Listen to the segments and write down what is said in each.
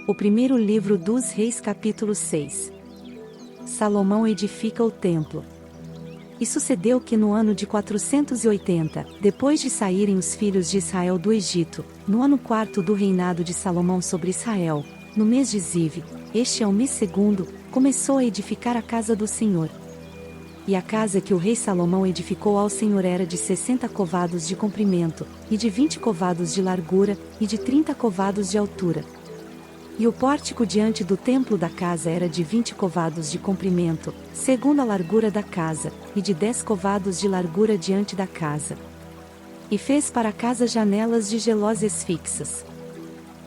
O primeiro livro dos Reis, capítulo 6. Salomão edifica o templo. E sucedeu que no ano de 480, depois de saírem os filhos de Israel do Egito, no ano quarto do reinado de Salomão sobre Israel, no mês de Zive, este é o mês segundo, começou a edificar a casa do Senhor. E a casa que o rei Salomão edificou ao Senhor era de 60 covados de comprimento, e de 20 covados de largura, e de 30 covados de altura. E o pórtico diante do templo da casa era de 20 covados de comprimento, segundo a largura da casa, e de 10 covados de largura diante da casa. E fez para a casa janelas de gelósias fixas.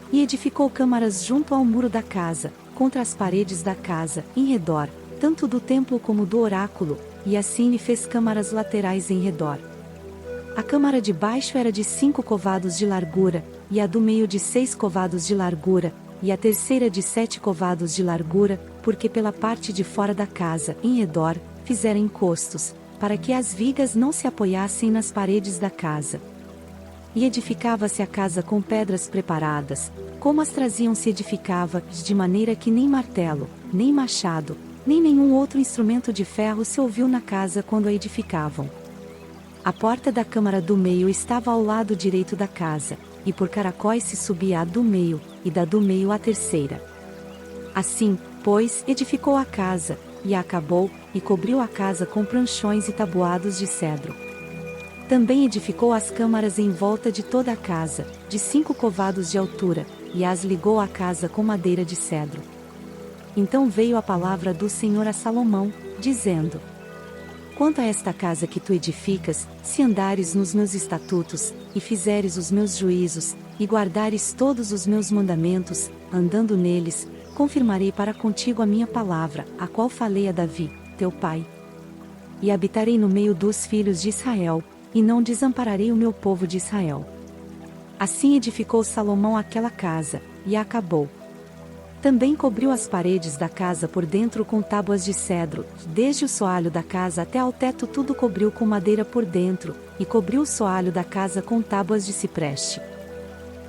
E edificou câmaras junto ao muro da casa, contra as paredes da casa, em redor, tanto do templo como do oráculo, e assim lhe fez câmaras laterais em redor. A câmara de baixo era de 5 covados de largura, e a do meio de 6 covados de largura, e a terceira de 7 covados de largura, porque pela parte de fora da casa, em redor, fizeram encostos, para que as vigas não se apoiassem nas paredes da casa. E edificava-se a casa com pedras preparadas, como as traziam se edificava, de maneira que nem martelo, nem machado, nem nenhum outro instrumento de ferro se ouviu na casa quando a edificavam. A porta da câmara do meio estava ao lado direito da casa, e por caracóis se subia a do meio, e da do meio a terceira. Assim, pois, edificou a casa, e a acabou, e cobriu a casa com pranchões e tabuados de cedro. Também edificou as câmaras em volta de toda a casa, de 5 covados de altura, e as ligou à casa com madeira de cedro. Então veio a palavra do Senhor a Salomão, dizendo: Quanto a esta casa que tu edificas, se andares nos meus estatutos, e fizeres os meus juízos, e guardares todos os meus mandamentos, andando neles, confirmarei para contigo a minha palavra, a qual falei a Davi, teu pai. E habitarei no meio dos filhos de Israel, e não desampararei o meu povo de Israel. Assim edificou Salomão aquela casa, e a acabou. Também cobriu as paredes da casa por dentro com tábuas de cedro, desde o soalho da casa até ao teto tudo cobriu com madeira por dentro, e cobriu o soalho da casa com tábuas de cipreste.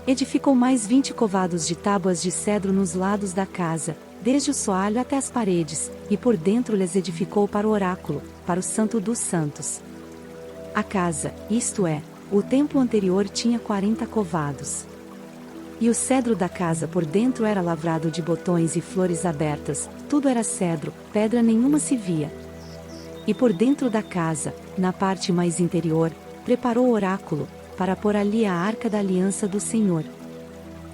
Edificou mais 20 covados de tábuas de cedro nos lados da casa, desde o soalho até as paredes, e por dentro lhes edificou para o oráculo, para o Santo dos Santos. A casa, isto é, o templo anterior tinha 40 covados. E o cedro da casa por dentro era lavrado de botões e flores abertas, tudo era cedro, pedra nenhuma se via. E por dentro da casa, na parte mais interior, preparou o oráculo, para pôr ali a arca da aliança do Senhor.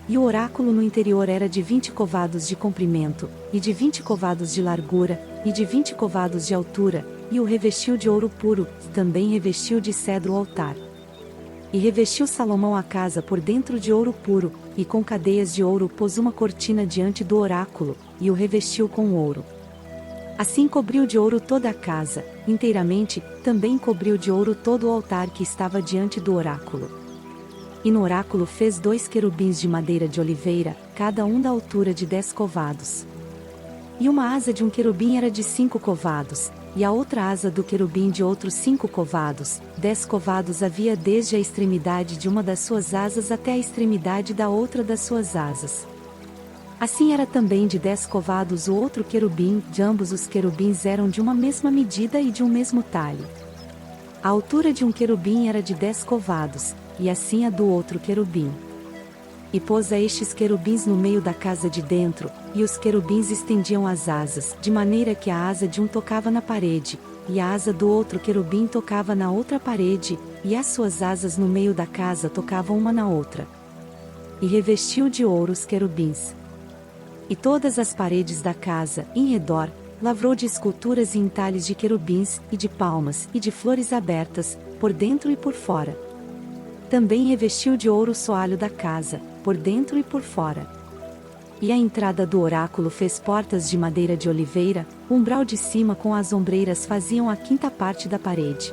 E o oráculo no interior era de 20 covados de comprimento, e de 20 covados de largura, e de 20 covados de altura, e o revestiu de ouro puro, também revestiu de cedro o altar. E revestiu Salomão a casa por dentro de ouro puro, e com cadeias de ouro pôs uma cortina diante do oráculo, e o revestiu com ouro. Assim cobriu de ouro toda a casa, inteiramente, também cobriu de ouro todo o altar que estava diante do oráculo. E no oráculo fez 2 querubins de madeira de oliveira, cada um da altura de 10 covados. E uma asa de um querubim era de 5 covados, e a outra asa do querubim de outros 5 covados, 10 covados havia desde a extremidade de uma das suas asas até a extremidade da outra das suas asas. Assim era também de 10 covados o outro querubim, de ambos os querubins eram de uma mesma medida e de um mesmo talhe. A altura de um querubim era de 10 covados, e assim a do outro querubim. E pôs a estes querubins no meio da casa de dentro, e os querubins estendiam as asas, de maneira que a asa de um tocava na parede, e a asa do outro querubim tocava na outra parede, e as suas asas no meio da casa tocavam uma na outra. E revestiu de ouro os querubins. E todas as paredes da casa, em redor, lavrou de esculturas e entalhes de querubins, e de palmas, e de flores abertas, por dentro e por fora. Também revestiu de ouro o soalho da casa, por dentro e por fora. E a entrada do oráculo fez portas de madeira de oliveira, o umbral de cima com as ombreiras faziam a 5ª parte da parede.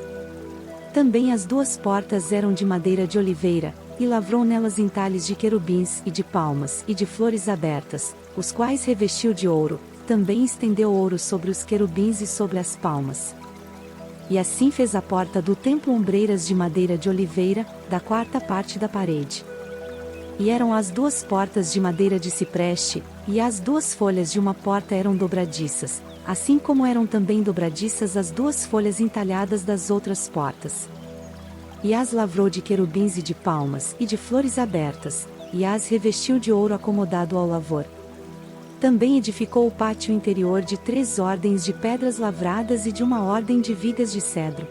Também as 2 portas eram de madeira de oliveira, e lavrou nelas entalhes de querubins, e de palmas, e de flores abertas, os quais revestiu de ouro, também estendeu ouro sobre os querubins e sobre as palmas. E assim fez a porta do templo ombreiras de madeira de oliveira, da 4ª parte da parede. E eram as 2 portas de madeira de cipreste, e as 2 folhas de uma porta eram dobradiças, assim como eram também dobradiças as 2 folhas entalhadas das outras portas. E as lavrou de querubins e de palmas, e de flores abertas, e as revestiu de ouro acomodado ao lavor. Também edificou o pátio interior de 3 ordens de pedras lavradas e de uma ordem de vigas de cedro.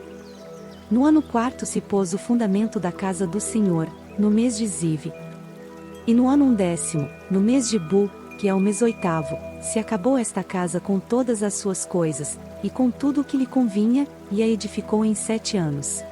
No ano 4º se pôs o fundamento da casa do Senhor, no mês de Zive. E no ano 10º, no mês de Bu, que é o mês 8º, se acabou esta casa com todas as suas coisas, e com tudo o que lhe convinha, e a edificou em 7 anos.